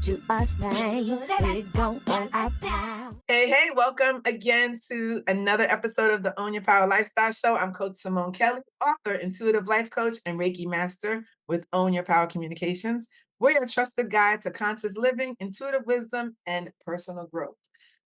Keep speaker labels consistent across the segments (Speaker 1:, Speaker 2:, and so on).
Speaker 1: do our thing. We gon' own our power.
Speaker 2: Hey, welcome again to another episode of the Own Your Power Lifestyle Show. I'm Coach Simone Kelly, author, intuitive life coach, and Reiki master with Own Your Power Communications. We're your trusted guide to conscious living, intuitive wisdom, and personal growth.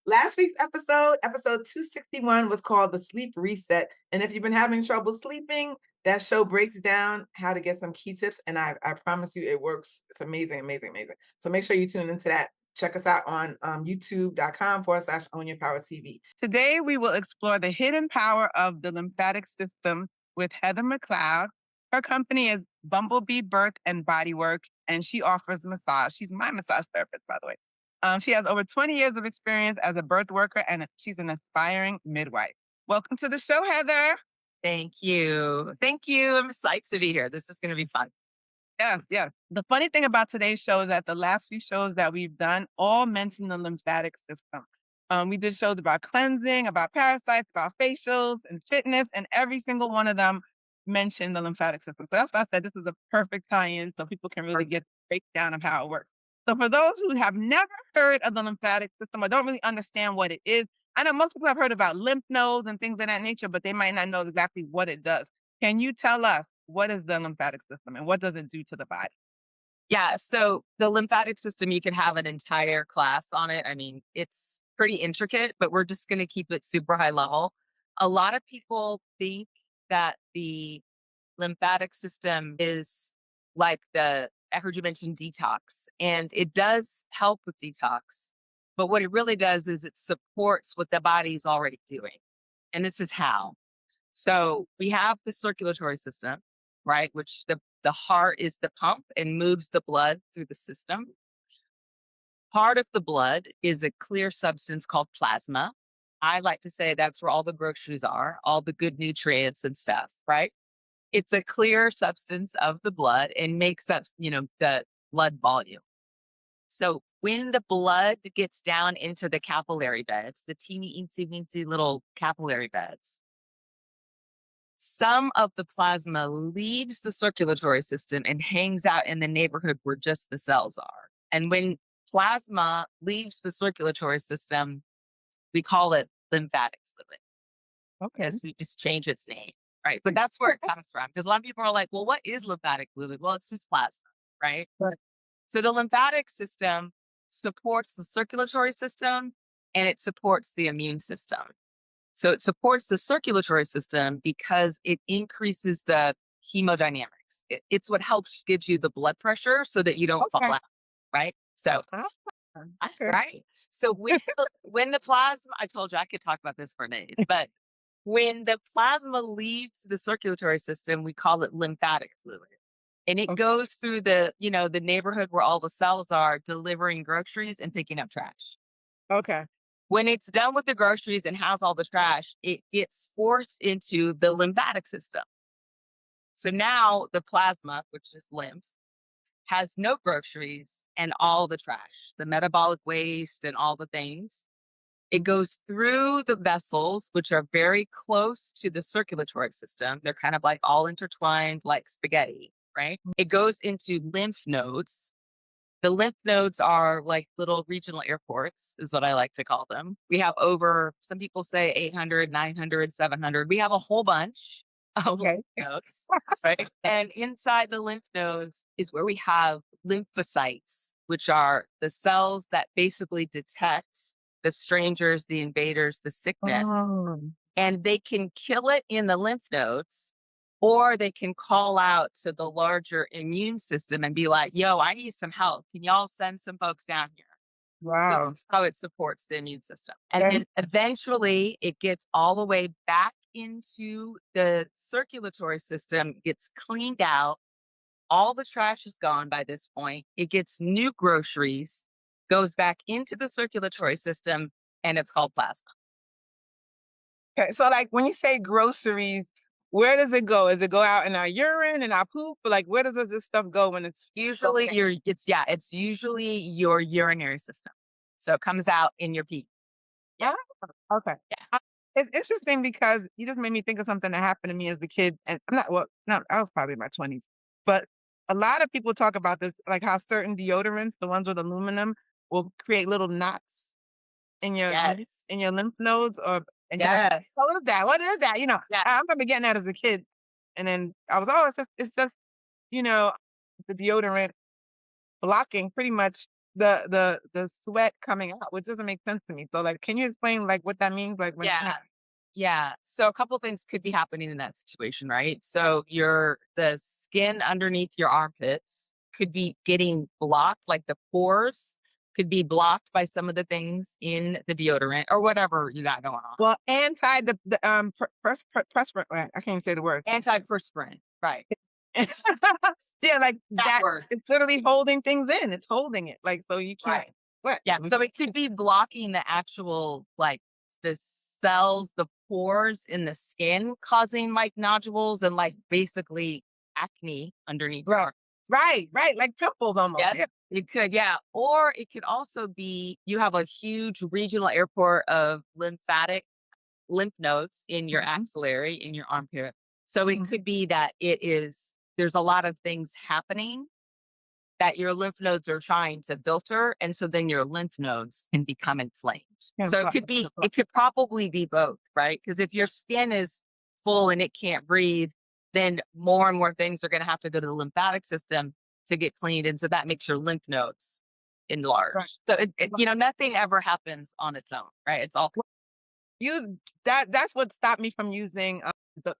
Speaker 2: Last week's episode 261, was called The Sleep Reset. And if you've been having trouble sleeping, that show breaks down how to get some key tips. And I promise you it works. It's amazing, amazing, amazing. So make sure you tune into that. Check us out on youtube.com/Own Your Power TV. Today, we will explore the hidden power of the lymphatic system with Heather McLeod. Her company is Bumblebee Birth and Bodywork, and she offers massage. She's my massage therapist, by the way. She has over 20 years of experience as a birth worker, and she's an aspiring midwife. Welcome to the show, Heather.
Speaker 3: Thank you. Thank you. I'm psyched to be here. This is going to be fun.
Speaker 2: Yeah. The funny thing about today's show is that the last few shows that we've done all mention the lymphatic system. We did shows about cleansing, about parasites, about facials and fitness, and every single one of them mentioned the lymphatic system. So that's why I said this is a perfect tie-in so people can really get the breakdown of how it works. So for those who have never heard of the lymphatic system or don't really understand what it is, I know most people have heard about lymph nodes and things of that nature, but they might not know exactly what it does. Can you tell us what is the lymphatic system and what does it do to the body?
Speaker 3: Yeah. So the lymphatic system, you could have an entire class on it. I mean, it's pretty intricate, but we're just going to keep it super high level. A lot of people think that the lymphatic system is like I heard you mention detox, and it does help with detox. But what it really does is it supports what the body's already doing. And this is how. So we have the circulatory system, right? Which the heart is the pump and moves the blood through the system. Part of the blood is a clear substance called plasma. I like to say that's where all the groceries are, all the good nutrients and stuff, right? It's a clear substance of the blood and makes up, the blood volume. So when the blood gets down into the capillary beds, the teeny, eensy, weensy little capillary beds, some of the plasma leaves the circulatory system and hangs out in the neighborhood where just the cells are. And when plasma leaves the circulatory system, we call it lymphatic fluid.
Speaker 2: Okay.
Speaker 3: Because we just change its name, right? But that's where it comes from. Because a lot of people are like, well, what is lymphatic fluid? Well, it's just plasma, right?
Speaker 2: Right.
Speaker 3: So the lymphatic system supports the circulatory system and it supports the immune system. So it supports the circulatory system because it increases the hemodynamics. It's what gives you the blood pressure so that you don't fall out, right? So,
Speaker 2: Okay.
Speaker 3: right. So when the plasma, I told you I could talk about this for days, but when the plasma leaves the circulatory system, we call it lymphatic fluid. And it goes through the neighborhood where all the cells are, delivering groceries and picking up trash.
Speaker 2: Okay.
Speaker 3: When it's done with the groceries and has all the trash, it gets forced into the lymphatic system. So now the plasma, which is lymph, has no groceries and all the trash, the metabolic waste and all the things. It goes through the vessels, which are very close to the circulatory system. They're kind of like all intertwined like spaghetti, right? It goes into lymph nodes. The lymph nodes are like little regional airports, is what I like to call them. We have some people say 800, 900, 700. We have a whole bunch of lymph nodes, right? And inside the lymph nodes is where we have lymphocytes, which are the cells that basically detect the strangers, the invaders, the sickness. And they can kill it in the lymph nodes, or they can call out to the larger immune system and be like, yo, I need some help. Can y'all send some folks down here?
Speaker 2: Wow.
Speaker 3: So that's how it supports the immune system. And then eventually it gets all the way back into the circulatory system, gets cleaned out. All the trash is gone by this point. It gets new groceries, goes back into the circulatory system, and it's called plasma.
Speaker 2: Okay. So like when you say groceries, where does it go? Does it go out in our urine and our poop? Or like where does this stuff go when it's
Speaker 3: Usually it's usually your urinary system. So it comes out in your pee. Yeah.
Speaker 2: okay?
Speaker 3: Yeah.
Speaker 2: It's interesting because you just made me think of something that happened to me as a kid, and I'm not. Well, no, I was probably in my 20s, but a lot of people talk about this, like how certain deodorants, the ones with aluminum, will create little knots in your
Speaker 3: Yes.
Speaker 2: in your lymph nodes, or and you're like,
Speaker 3: Yes.
Speaker 2: "Oh, what is that? What is that?"
Speaker 3: Yeah.
Speaker 2: I remember getting that as a kid, and then I was, "Oh, it's just you know the deodorant blocking pretty much the sweat coming out," which doesn't make sense to me. So, like, can you explain like what that means? Like when that
Speaker 3: Yeah. Yeah. So a couple things could be happening in that situation, right? So the skin underneath your armpits could be getting blocked, like the pores could be blocked by some of the things in the deodorant or whatever you got going on.
Speaker 2: well, anti the I can't even say the word.
Speaker 3: Antiperspirant, right?
Speaker 2: Yeah, like
Speaker 3: That
Speaker 2: that.
Speaker 3: word,
Speaker 2: It's literally holding things in. It's holding it, like, so you can't
Speaker 3: right?
Speaker 2: sweat.
Speaker 3: Yeah. So it could be blocking the actual like the cells, the pores in the skin, causing like nodules and like basically acne underneath your
Speaker 2: Right.
Speaker 3: arm.
Speaker 2: Right, like pimples almost.
Speaker 3: Yes,
Speaker 2: Yeah.
Speaker 3: it could, yeah. Or it could also be you have a huge regional airport of lymph nodes in your
Speaker 2: Mhm,
Speaker 3: axillary, in your armpit. So it
Speaker 2: mhm.
Speaker 3: could be that there's a lot of things happening that your lymph nodes are trying to filter. And so then your lymph nodes can become inflamed.
Speaker 2: Can't
Speaker 3: So
Speaker 2: fly.
Speaker 3: it could probably be both, right? Because if your skin is full and it can't breathe, then more and more things are going to have to go to the lymphatic system to get cleaned. And so that makes your lymph nodes
Speaker 2: Right.
Speaker 3: enlarged. So nothing ever happens on its own, right? It's all
Speaker 2: You that's what stopped me from using,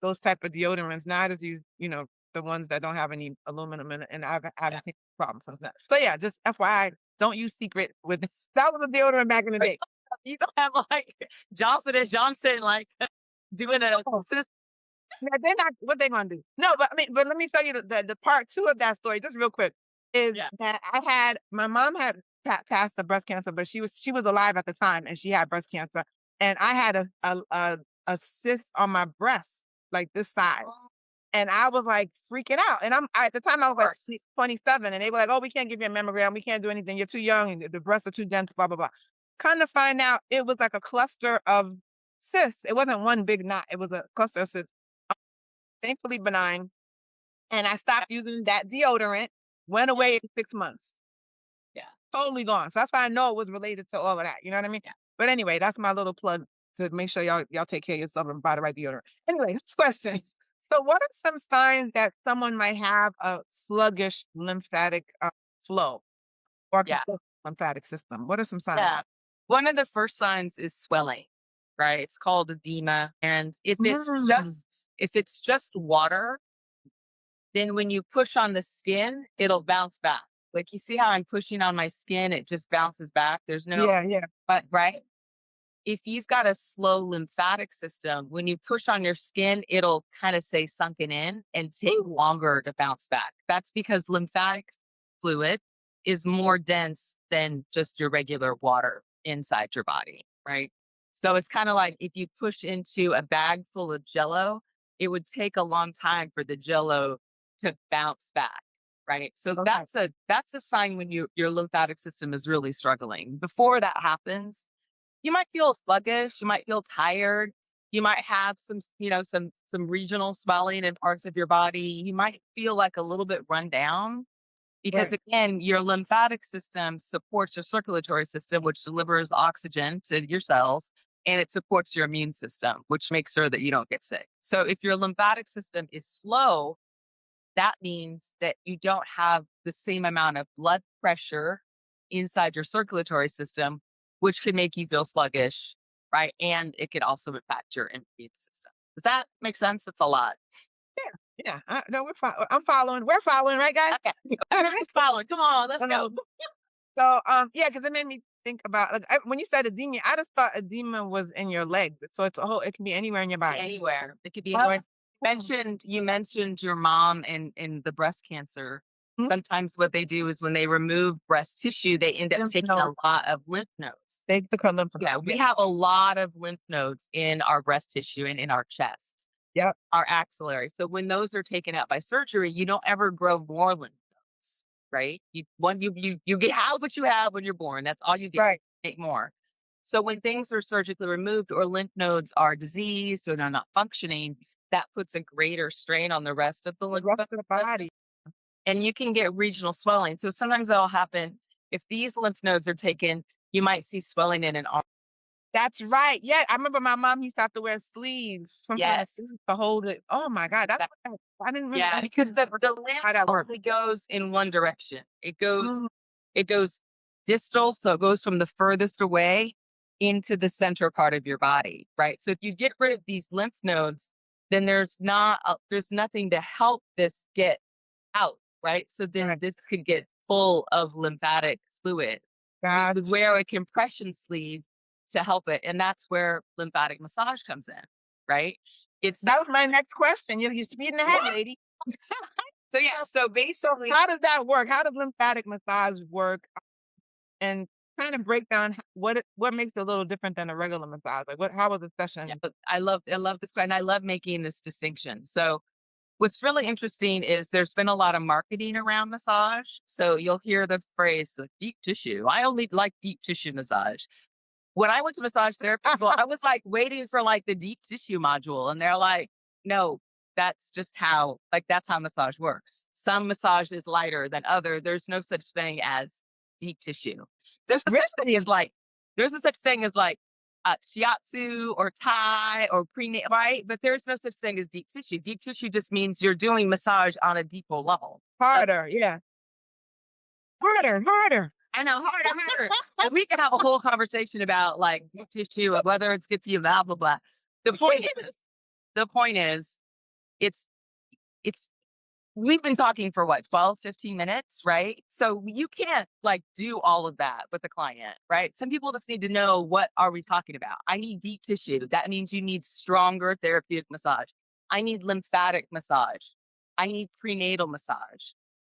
Speaker 2: those type of deodorants. Now I just use, the ones that don't have any aluminum in it, and I
Speaker 3: yeah.
Speaker 2: haven't seen problems since then. So, yeah, just FYI, don't use Secret with that was a deodorant back in the day.
Speaker 3: You don't have like Johnson and Johnson like doing a
Speaker 2: Oh, yeah, they're not what they gonna do. No, but I mean, but let me tell you the part 2 of that story, just real quick, is
Speaker 3: yeah.
Speaker 2: that my mom had passed the breast cancer, but she was alive at the time, and she had breast cancer, and I had a cyst on my breast, like this size.
Speaker 3: Oh,
Speaker 2: And I was, like, freaking out, and at the time, I was,
Speaker 3: of
Speaker 2: like,
Speaker 3: course.
Speaker 2: 27, and they were like, "Oh, we can't give you a mammogram, we can't do anything, you're too young, and the breasts are too dense, blah, blah, blah." Come to find out, it was, like, a cluster of cysts. It wasn't one big knot, it was a cluster of cysts, thankfully benign, and I stopped using that deodorant, went away in 6 months,
Speaker 3: Yeah.
Speaker 2: totally gone. So that's why I know it was related to all of that, you know what I mean?
Speaker 3: Yeah.
Speaker 2: But anyway, that's my little plug to make sure y'all take care of yourself and buy the right deodorant. Anyway, next question. So, what are some signs that someone might have a sluggish lymphatic flow or
Speaker 3: Yeah.
Speaker 2: congested lymphatic system? What are some signs?
Speaker 3: Yeah. One of the first signs is swelling, right? It's called edema. And
Speaker 2: Mm,
Speaker 3: if it's just water, then when you push on the skin, it'll bounce back. Like you see how I'm pushing on my skin, it just bounces back. There's no
Speaker 2: yeah, yeah.
Speaker 3: but right? If you've got a slow lymphatic system, when you push on your skin, it'll kind of say sunken in and take
Speaker 2: Ooh,
Speaker 3: longer to bounce back. That's because lymphatic fluid is more dense than just your regular water inside your body, right? So it's kind of like if you push into a bag full of jello, it would take a long time for the jello to bounce back. Right. So
Speaker 2: okay.
Speaker 3: that's a sign when your lymphatic system is really struggling. Before that happens, you might feel sluggish, you might feel tired, you might have some regional swelling in parts of your body. You might feel like a little bit run down because
Speaker 2: Right.
Speaker 3: again, your lymphatic system supports your circulatory system, which delivers oxygen to your cells, and it supports your immune system, which makes sure that you don't get sick. So if your lymphatic system is slow, that means that you don't have the same amount of blood pressure inside your circulatory system, which could make you feel sluggish, right? And it could also impact your immune system. Does that make sense? It's a lot.
Speaker 2: Yeah. No, I'm following. We're following, right, guys?
Speaker 3: Okay. So everybody's following. Come on, let's go.
Speaker 2: Um, So, yeah, because it made me think about like when you said edema, I just thought edema was in your legs. So it can be anywhere in your body.
Speaker 3: Anywhere. It could be
Speaker 2: Oh,
Speaker 3: anywhere. You mentioned your mom and the breast cancer.
Speaker 2: mhm.
Speaker 3: Sometimes what they do is when they remove breast tissue, they end up
Speaker 2: Lymph
Speaker 3: taking a
Speaker 2: node.
Speaker 3: lot of lymph nodes.
Speaker 2: They took her lymph
Speaker 3: Yeah,
Speaker 2: node.
Speaker 3: we
Speaker 2: Yeah.
Speaker 3: have a lot of lymph nodes in our breast tissue and in our chest,
Speaker 2: Yep.
Speaker 3: our axillary. So when those are taken out by surgery, you don't ever grow more lymph nodes, right? You get have what you have when you're born. That's all you get.
Speaker 2: Right.
Speaker 3: Make more. So when things are surgically removed or lymph nodes are diseased or they're not functioning, that puts a greater strain on the rest of the
Speaker 2: The
Speaker 3: lymph
Speaker 2: rest
Speaker 3: nodes.
Speaker 2: of the body.
Speaker 3: and you can get regional swelling. So sometimes that'll happen if these lymph nodes are taken, you might see swelling in an arm.
Speaker 2: That's right. Yeah, I remember my mom used to have to wear sleeves sometimes
Speaker 3: Yes.
Speaker 2: to hold it. Oh my God, that's what I didn't really
Speaker 3: Yeah, because
Speaker 2: understand
Speaker 3: the lymph
Speaker 2: how that worked.
Speaker 3: only goes in one direction.
Speaker 2: Mm,
Speaker 3: It goes distal, so it goes from the furthest away into the center part of your body, right? So if you get rid of these lymph nodes, then there's nothing to help this get out, right? So then
Speaker 2: right.
Speaker 3: this could get full of lymphatic fluid. So you would
Speaker 2: Gotcha.
Speaker 3: wear a compression sleeve to help it, and that's where lymphatic massage comes in, right? It's
Speaker 2: That was my next question. You're speeding ahead, lady.
Speaker 3: so yeah. So basically,
Speaker 2: How does that work? How does lymphatic massage work? And kind of break down what makes it a little different than a regular massage. Like how was the
Speaker 3: yeah,
Speaker 2: session?
Speaker 3: but I love this, and I love making this distinction. So what's really interesting is there's been a lot of marketing around massage. So you'll hear the phrase like, deep tissue. I only like deep tissue massage. When I went to massage therapy school, I was like waiting for like the deep tissue module, and they're like, no, that's just that's how massage works. Some massage is lighter than other. There's no such thing as deep tissue. There's no such thing as like, there's no such thing as like shiatsu or Thai or prenatal, right? But there's no such thing as deep tissue. Deep tissue just means you're doing massage on a deeper level.
Speaker 2: Harder, yeah. Harder, harder.
Speaker 3: I know, harder. And we can have a whole conversation about like deep tissue and whether it's good for you, blah, blah, blah. The point is, it's, it's, we've been talking for what, 12, 15 minutes, right? So you can't like do all of that with the client, right? Some people just need to know, what are we talking about? I need deep tissue. That means you need stronger therapeutic massage. I need lymphatic massage. I need prenatal massage.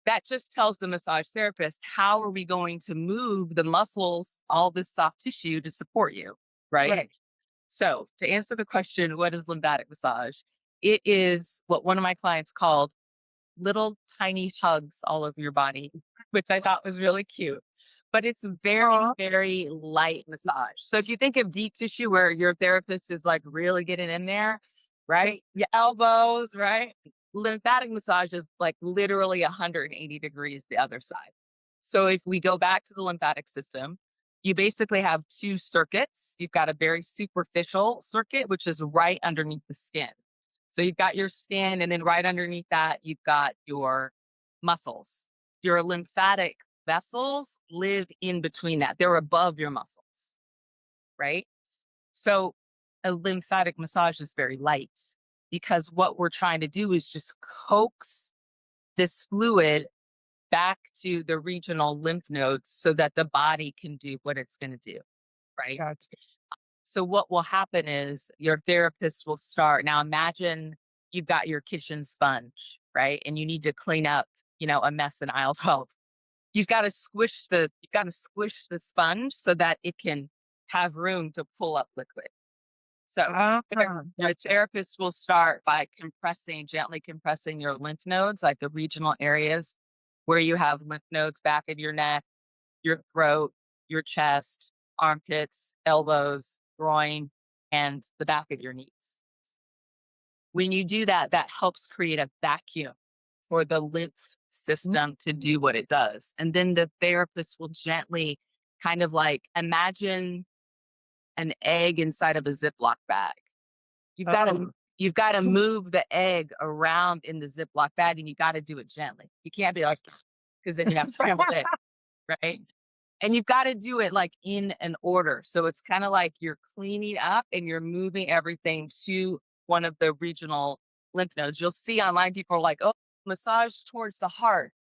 Speaker 3: That just tells the massage therapist, how are we going to move the muscles, all this soft tissue to support you, right?
Speaker 2: Right.
Speaker 3: So to answer the question, what is lymphatic massage? It is what one of my clients called little tiny hugs all over your body, which I thought was really cute. But it's very,
Speaker 2: Aw.
Speaker 3: very light massage. So if you think of deep tissue where your therapist is like really getting in there, right? Your elbows, right? Lymphatic massage is like literally 180 degrees the other side. So if we go back to the lymphatic system, you basically have two circuits. You've got a very superficial circuit, which is right underneath the skin. So you've got your skin, and then right underneath that, you've got your muscles. Your lymphatic vessels live in between that. They're above your muscles, right? So a lymphatic massage is very light, because what we're trying to do is just coax this fluid back to the regional lymph nodes so that the body can do what it's going to do, right?
Speaker 2: Gotcha.
Speaker 3: So what will happen is your therapist will start. Now imagine you've got your kitchen sponge, right? And you need to clean up, a mess in aisle 12. You've got to squish the sponge so that it can have room to pull up liquid. So
Speaker 2: Uh-huh.
Speaker 3: your therapist will start by gently compressing your lymph nodes, like the regional areas where you have lymph nodes, back of your neck, your throat, your chest, armpits, elbows, groin, and the back of your knees. When you do that, that helps create a vacuum for the lymph system to do what it does. And then the therapist will gently kind of like imagine an egg inside of a Ziploc bag. You've got to
Speaker 2: Oh.
Speaker 3: you've got to move the egg around in the Ziploc bag, and you got to do it gently. You can't be like, because then you have to scramble it, right? And you've got to do it like in an order. So it's kind of like you're cleaning up and you're moving everything to one of the regional lymph nodes. You'll see online people are like, oh, massage towards the heart,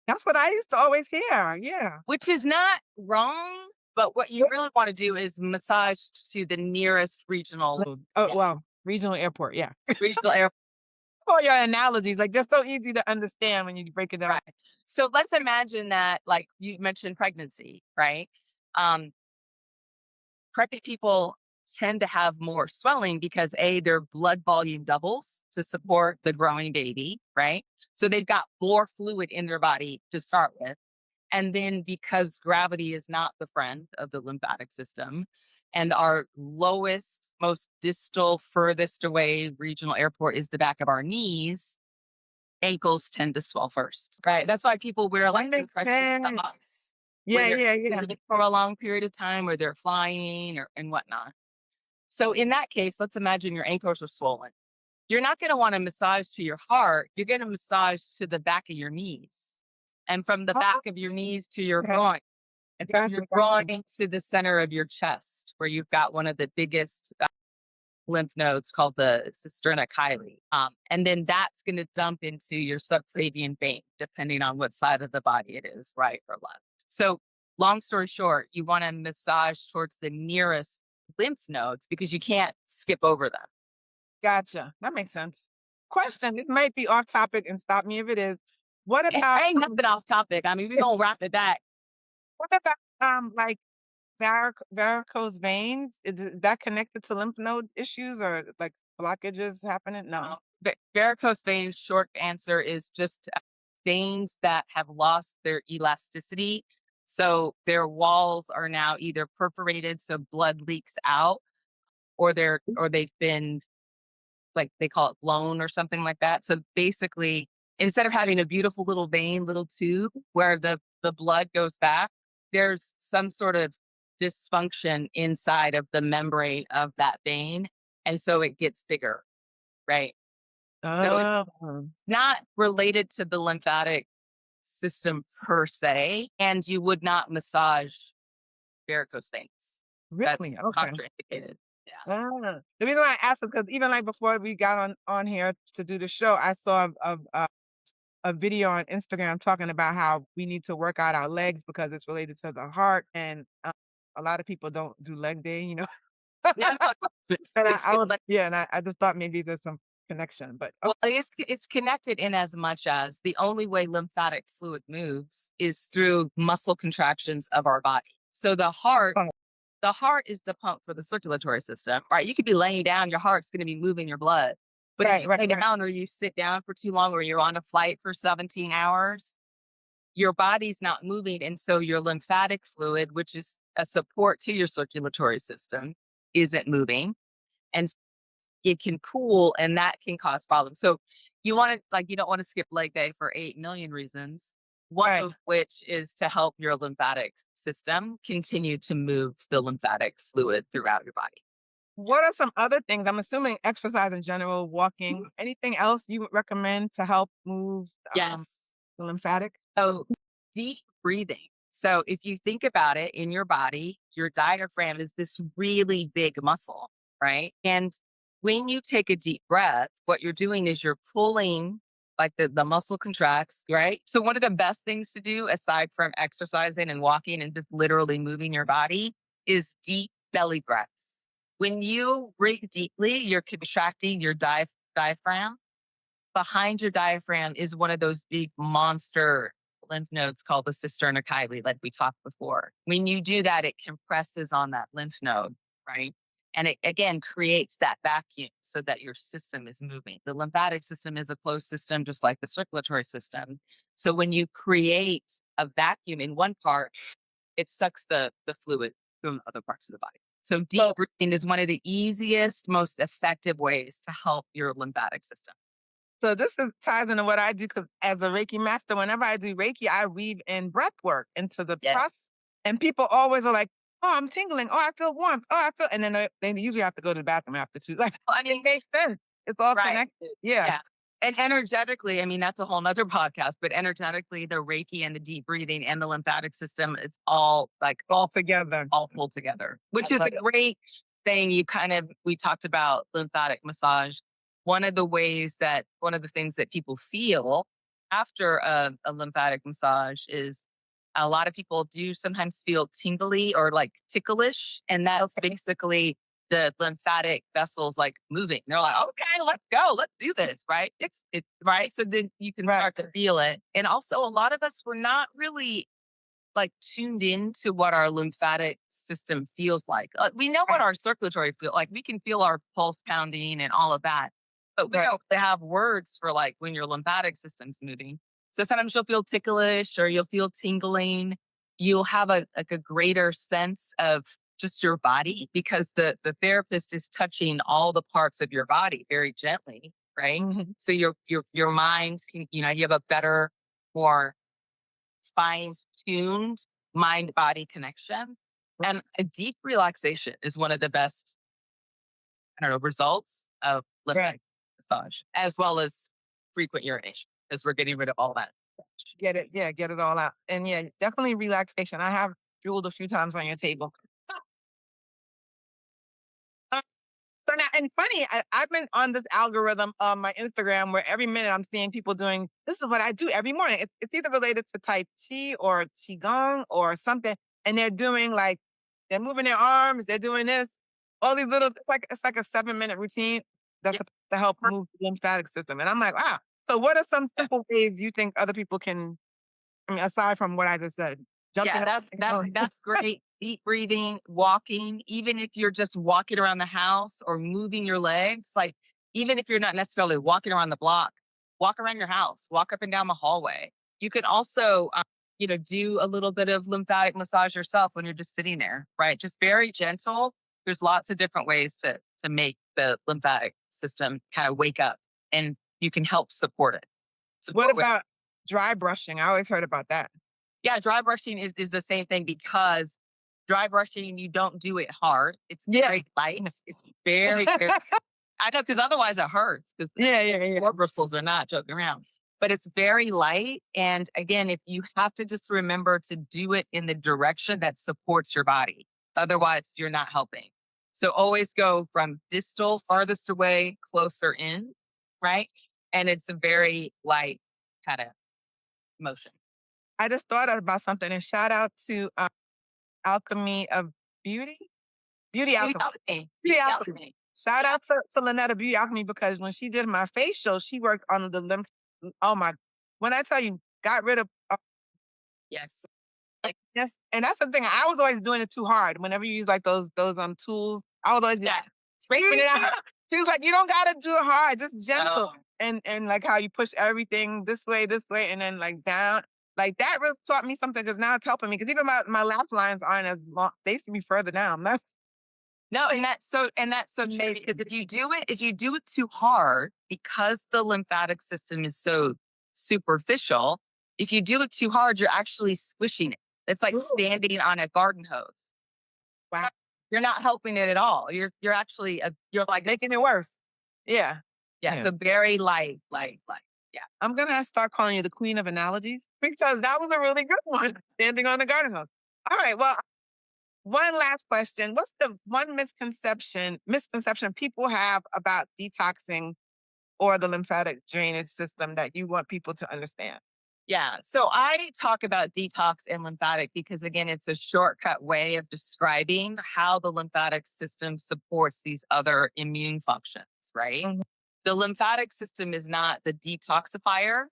Speaker 2: That's what I used to always hear. Yeah.
Speaker 3: which is not wrong. But what you really want to do is massage to the nearest regional,
Speaker 2: Oh,
Speaker 3: yeah,
Speaker 2: well, regional airport. Yeah.
Speaker 3: regional air.
Speaker 2: All your analogies, like they're so easy to understand when you break it down.
Speaker 3: Right. So let's imagine that, like you mentioned, pregnancy, right? Um, Pregnant people tend to have more swelling because their blood volume doubles to support the growing baby, right? So they've got more fluid in their body to start with. And then because gravity is not the friend of the lymphatic system, and our lowest, most distal, furthest away regional airport is the back of our knees, ankles tend to swell first, right? That's why people wear like
Speaker 2: Makes
Speaker 3: compression
Speaker 2: sense.
Speaker 3: socks
Speaker 2: Yeah,
Speaker 3: when they're
Speaker 2: yeah, yeah.
Speaker 3: sitting for a long period of time or they're flying or and whatnot. So in that case, let's imagine your ankles are swollen. You're not going to want to massage to your heart. You're going to massage to the back of your knees, and from the
Speaker 2: Oh,
Speaker 3: back of your knees to your
Speaker 2: okay.
Speaker 3: groin, and from
Speaker 2: Gotcha,
Speaker 3: your
Speaker 2: gotcha.
Speaker 3: groin to the center of your chest, where you've got one of the biggest lymph nodes called the cisterna chyli. And then that's going to dump into your subclavian vein, depending on what side of the body it is, right or left. So, long story short, you want to massage towards the nearest lymph nodes because you can't skip over them.
Speaker 2: Gotcha. That makes sense. Question, this might be off topic and stop me if it is. What about
Speaker 3: Ain't nothing off topic. I mean, we're going to wrap it back.
Speaker 2: what about like varicose veins? Is that connected to lymph node issues or like blockages happening? No.
Speaker 3: Varicose veins, short answer is just veins that have lost their elasticity. So their walls are now either perforated, so blood leaks out, or they've been like they call it blown or something like that. So basically, instead of having a beautiful little vein, little tube where the blood goes back, there's some sort of dysfunction inside of the membrane of that vein. And so it gets bigger, right? So it's
Speaker 2: Oh,
Speaker 3: not related to the lymphatic system per se, and you would not massage varicose veins. That's
Speaker 2: really? Okay.
Speaker 3: contraindicated. Yeah.
Speaker 2: The reason why I asked is because even like before we got on here to do the show, I saw a video on Instagram talking about how we need to work out our legs because it's related to the heart, and a lot of people don't do leg day, you know.
Speaker 3: Yeah, no,
Speaker 2: And
Speaker 3: it's
Speaker 2: I
Speaker 3: good.
Speaker 2: was like, yeah, and I just thought maybe there's some connection, but
Speaker 3: Well, it's connected in as much as the only way lymphatic fluid moves is through muscle contractions of our body. So
Speaker 2: okay.
Speaker 3: the heart is the pump for the circulatory system, right? You could be laying down, your heart's going to be moving your blood. But if
Speaker 2: Right,
Speaker 3: you
Speaker 2: right,
Speaker 3: lay
Speaker 2: right.
Speaker 3: down or you sit down for too long or you're on a flight for 17 hours, your body's not moving. And so your lymphatic fluid, which is a support to your circulatory system, isn't moving. And it can pool and that can cause problems. So you don't want to skip leg day for 8 million reasons. One
Speaker 2: Right.
Speaker 3: of which is to help your lymphatic system continue to move the lymphatic fluid throughout your body.
Speaker 2: What are some other things? I'm assuming exercise in general, walking. Anything else you would recommend to help move
Speaker 3: Yes.
Speaker 2: the lymphatic?
Speaker 3: So deep breathing. So if you think about it in your body, your diaphragm is this really big muscle, right? And when you take a deep breath, what you're doing is you're pulling, like the muscle contracts, right? So one of the best things to do aside from exercising and walking and just literally moving your body is deep belly breaths. When you breathe deeply, you're contracting your diaphragm. Behind your diaphragm is one of those big monster lymph nodes called the cisterna chyli, like we talked before. When you do that, it compresses on that lymph node, right? And it again creates that vacuum so that your system is moving. The lymphatic system is a closed system, just like the circulatory system. So when you create a vacuum in one part, it sucks the fluid from other parts of the body. So deep breathing is one of the easiest, most effective ways to help your lymphatic system.
Speaker 2: So this ties into what I do because as a Reiki master, whenever I do Reiki, I weave in breath work into the
Speaker 3: Yes.
Speaker 2: process. And people always are like, "Oh, I'm tingling. Oh, I feel warmth. Oh, I feel," and then they usually have to go to the bathroom after too. Like,
Speaker 3: Well, I
Speaker 2: it
Speaker 3: mean,
Speaker 2: makes sense. It's all
Speaker 3: right.
Speaker 2: connected. Yeah,
Speaker 3: Yeah. And energetically, I mean, that's a whole nother podcast, but energetically, the Reiki and the deep breathing and the lymphatic system, it's all like
Speaker 2: all together.
Speaker 3: all pulled together, which
Speaker 2: I
Speaker 3: is
Speaker 2: love
Speaker 3: a
Speaker 2: it.
Speaker 3: great thing. We talked about lymphatic massage. One of the things that people feel after a lymphatic massage is a lot of people do sometimes feel tingly or like ticklish. And that's basically the lymphatic vessels like moving. They're like, okay, let's go, let's do this, right? It's right. So then you can
Speaker 2: Right.
Speaker 3: start to feel it. And also a lot of us were not really like tuned into what our lymphatic system feels like. We know what
Speaker 2: Right.
Speaker 3: our circulatory feel like. We can feel our pulse pounding and all of that, but we
Speaker 2: Right.
Speaker 3: don't really have words for like when your lymphatic system's moving. So sometimes you'll feel ticklish or you'll feel tingling. You'll have a greater sense of just your body because the therapist is touching all the parts of your body very gently. right?
Speaker 2: Mhm.
Speaker 3: So your mind, you have a better, more fine-tuned mind-body connection. And a deep relaxation is one of the best, I don't know, results of lymphatic massage, as well as frequent urination, because we're getting rid of all that.
Speaker 2: Get it. Yeah, get it all out. And yeah, definitely relaxation. I have drooled a few times on your table. So now, and funny, I've been on this algorithm on my Instagram where every minute I'm seeing people doing, this is what I do every morning. It's either related to Tai Chi or Qigong or something. And they're doing like, they're moving their arms, they're doing this, all these little, it's like a 7-minute routine that's
Speaker 3: Yeah.
Speaker 2: to help move the lymphatic system. And I'm like, wow. So what are some
Speaker 3: Yeah.
Speaker 2: simple ways you think other people can, I mean, aside from what I just said, jumping
Speaker 3: Yeah,
Speaker 2: up?
Speaker 3: that's great. Deep breathing, walking, even if you're just walking around the house or moving your legs, like even if you're not necessarily walking around the block, walk around your house, walk up and down the hallway. You could also, do a little bit of lymphatic massage yourself when you're just sitting there, right? Just very gentle. There's lots of different ways to make the lymphatic system kind of wake up, and you can help support it.
Speaker 2: What
Speaker 3: Support with
Speaker 2: about dry brushing? I always heard about that.
Speaker 3: Yeah, dry brushing is the same thing, because dry brushing, you don't do it hard. It's
Speaker 2: Yeah.
Speaker 3: very light. It's very, very, I know, because otherwise it hurts, because
Speaker 2: Yeah.
Speaker 3: blood bristles are not joking around. But it's very light. And again, if you have to just remember to do it in the direction that supports your body, otherwise you're not helping. So always go from distal, farthest away, closer in, right? And it's a very light kind of motion.
Speaker 2: I just thought about something and shout out to Alchemy of Beauty. Beauty
Speaker 3: Beauty
Speaker 2: Alchemy.
Speaker 3: alchemy.
Speaker 2: Beauty
Speaker 3: Beauty
Speaker 2: Alchemy.
Speaker 3: alchemy.
Speaker 2: Shout out to Lynetta Beauty Alchemy because when she did my facial, she worked on the lymph. Oh my, when I tell you, got rid of
Speaker 3: Yes.
Speaker 2: yes, and that's the thing. I was always doing it too hard. Whenever you use like those tools, I was always
Speaker 3: Yeah.
Speaker 2: scraping it out. She was like, "You don't gotta do it hard, just gentle."
Speaker 3: Oh,
Speaker 2: And like how you push everything this way, and then like down. Like that really taught me something because now it's helping me. Because even my lash lines aren't as long; they used to be further down. That's
Speaker 3: no, and that's so true,
Speaker 2: amazing.
Speaker 3: because if you do it too hard, because the lymphatic system is so superficial, if you do it too hard, you're actually squishing it. It's like
Speaker 2: Ooh,
Speaker 3: standing on a garden hose.
Speaker 2: wow,
Speaker 3: You're not helping it at all. You're actually you're like,
Speaker 2: making it worse. Yeah,
Speaker 3: yeah.
Speaker 2: yeah.
Speaker 3: So very light, light, light. Yeah.
Speaker 2: I'm gonna start calling you the queen of analogies because that was a really good one. Standing on the garden hose. All right. Well, one last question. What's the one misconception people have about detoxing or the lymphatic drainage system that you want people to understand?
Speaker 3: Yeah. So I talk about detox and lymphatic because, again, it's a shortcut way of describing how the lymphatic system supports these other immune functions, right?
Speaker 2: Mhm.
Speaker 3: The lymphatic system is not the detoxifier.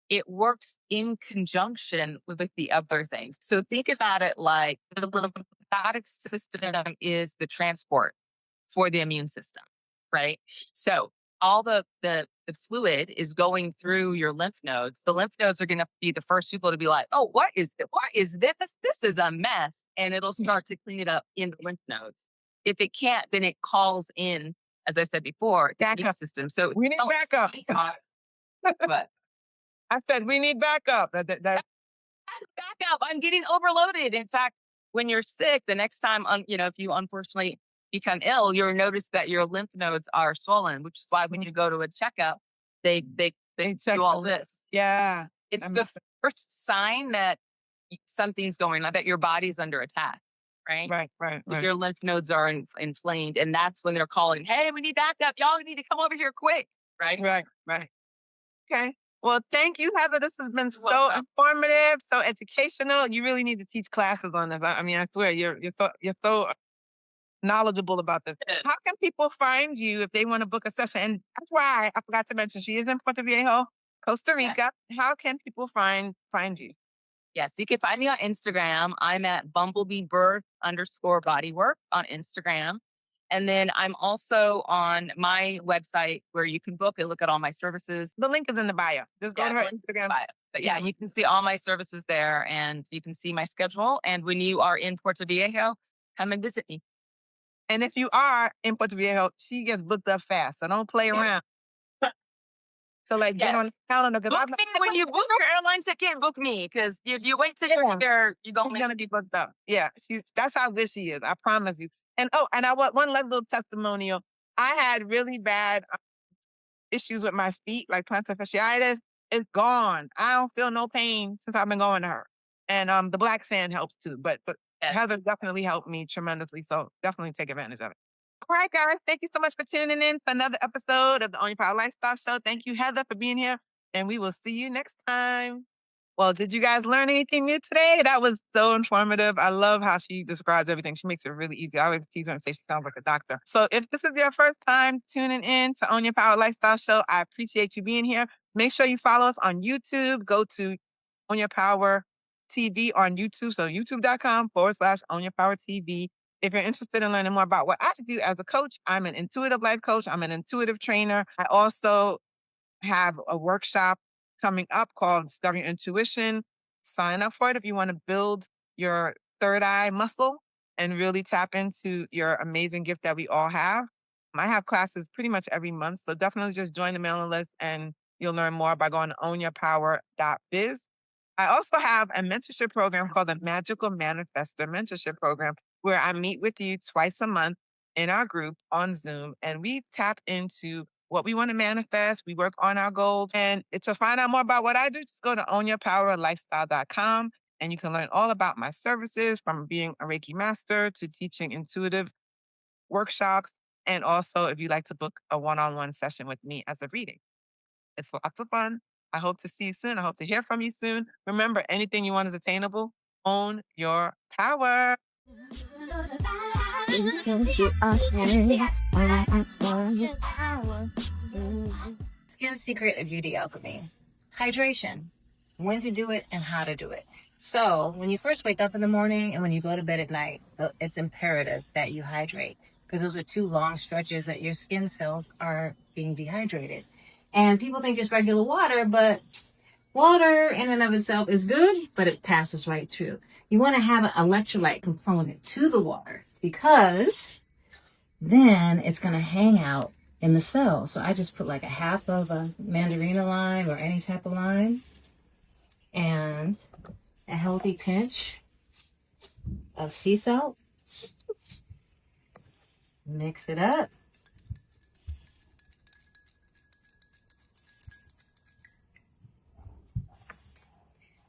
Speaker 3: It works in conjunction with the other things. So think about it like the lymphatic system is the transport for the immune system, right? So all the fluid is going through your lymph nodes. The lymph nodes are going to be the first people to be like, "Oh, what is this? This is a mess," and it'll start to clean it up in the lymph nodes. If it can't, then it calls in, as I said before, the immune
Speaker 2: Backup.
Speaker 3: system. So
Speaker 2: We need backup.
Speaker 3: but
Speaker 2: I said we need backup. That
Speaker 3: back up. I'm getting overloaded. In fact, when you're sick, the next time, if you unfortunately become ill, you'll notice that your lymph nodes are swollen, which is why when you go to a checkup, they
Speaker 2: check
Speaker 3: do all
Speaker 2: the-
Speaker 3: this.
Speaker 2: Yeah.
Speaker 3: It's
Speaker 2: Um,
Speaker 3: the first sign that something's going on, that your body's under attack, right? If
Speaker 2: right.
Speaker 3: your lymph nodes are inflamed, and that's when they're calling, "Hey, we need backup. Y'all need to come over here quick," right?
Speaker 2: Right. Okay. Well, thank you, Heather. This has been
Speaker 3: You're
Speaker 2: so
Speaker 3: welcome.
Speaker 2: informative, so educational. You really need to teach classes on this. I mean, I swear you're so knowledgeable about this. How can people find you if they want to book a session? And that's why I forgot to mention she is in Puerto Viejo, Costa
Speaker 3: Yeah.
Speaker 2: Rica. How can people find you?
Speaker 3: Yes, you can find me on Instagram. I'm at bumblebee_bodywork on Instagram. And then I'm also on my website where you can book and look at all my services.
Speaker 2: The link is in the bio. Just go
Speaker 3: Yeah,
Speaker 2: to her
Speaker 3: the link is in
Speaker 2: Instagram.
Speaker 3: the bio. But yeah, you can see all my services there, and you can see my schedule. And when you are in Puerto Viejo, come and visit me.
Speaker 2: And if you are in Puerto Viejo, she gets booked up fast. So don't play around. to like get on the calendar. Because
Speaker 3: Book me when you book your airline ticket. Book me, because if you wait till you're there, you're gonna
Speaker 2: be booked up. Yeah, that's how good she is. I promise you. And I want one little testimonial. I had really bad issues with my feet, like plantar fasciitis. It's gone. I don't feel no pain since I've been going to her. And the black sand helps too. But Heather definitely helped me tremendously. So definitely take advantage of it. All right, guys. Thank you so much for tuning in to another episode of the Own Your Power Lifestyle Show. Thank you, Heather, for being here. And we will see you next time. Well, did you guys learn anything new today? That was so informative. I love how she describes everything. She makes it really easy. I always tease her and say she sounds like a doctor. So if this is your first time tuning in to Own Your Power Lifestyle Show, I appreciate you being here. Make sure you follow us on YouTube. Go to Own Your Power TV on YouTube. So youtube.com/Own Your Power TV. If you're interested in learning more about what I do as a coach, I'm an intuitive life coach. I'm an intuitive trainer. I also have a workshop coming up called Discovering Intuition. Sign up for it if you want to build your third eye muscle and really tap into your amazing gift that we all have. I have classes pretty much every month, so definitely just join the mailing list and you'll learn more by going to ownyourpower.biz. I also have a mentorship program called the Magical Manifestor Mentorship Program, where I meet with you twice a month in our group on Zoom, and we tap into what we want to manifest. We work on our goals. And to find out more about what I do, just go to ownyourpowerlifestyle.com and you can learn all about my services, from being a Reiki master to teaching intuitive workshops. And also, if you'd like to book a one-on-one session with me as a reading. It's lots of fun. I hope to see you soon. I hope to hear from you soon. Remember, anything you want is attainable. Own your power.
Speaker 1: Skin secret of beauty alchemy. Hydration. When to do it and how to do it. So when you first wake up in the morning and when you go to bed at night, it's imperative that you hydrate, because those are two long stretches that your skin cells are being dehydrated. And people think just regular water, but water in and of itself is good, but it passes right through. You want to have an electrolyte component to the water, because then it's going to hang out in the cell. So I just put like a half of a mandarina lime or any type of lime and a healthy pinch of sea salt. Mix it up.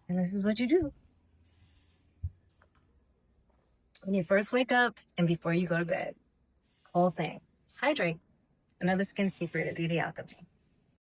Speaker 1: And this is what you do when you first wake up and before you go to bed. Whole thing. Hydrate. Another skin secret of beauty alchemy.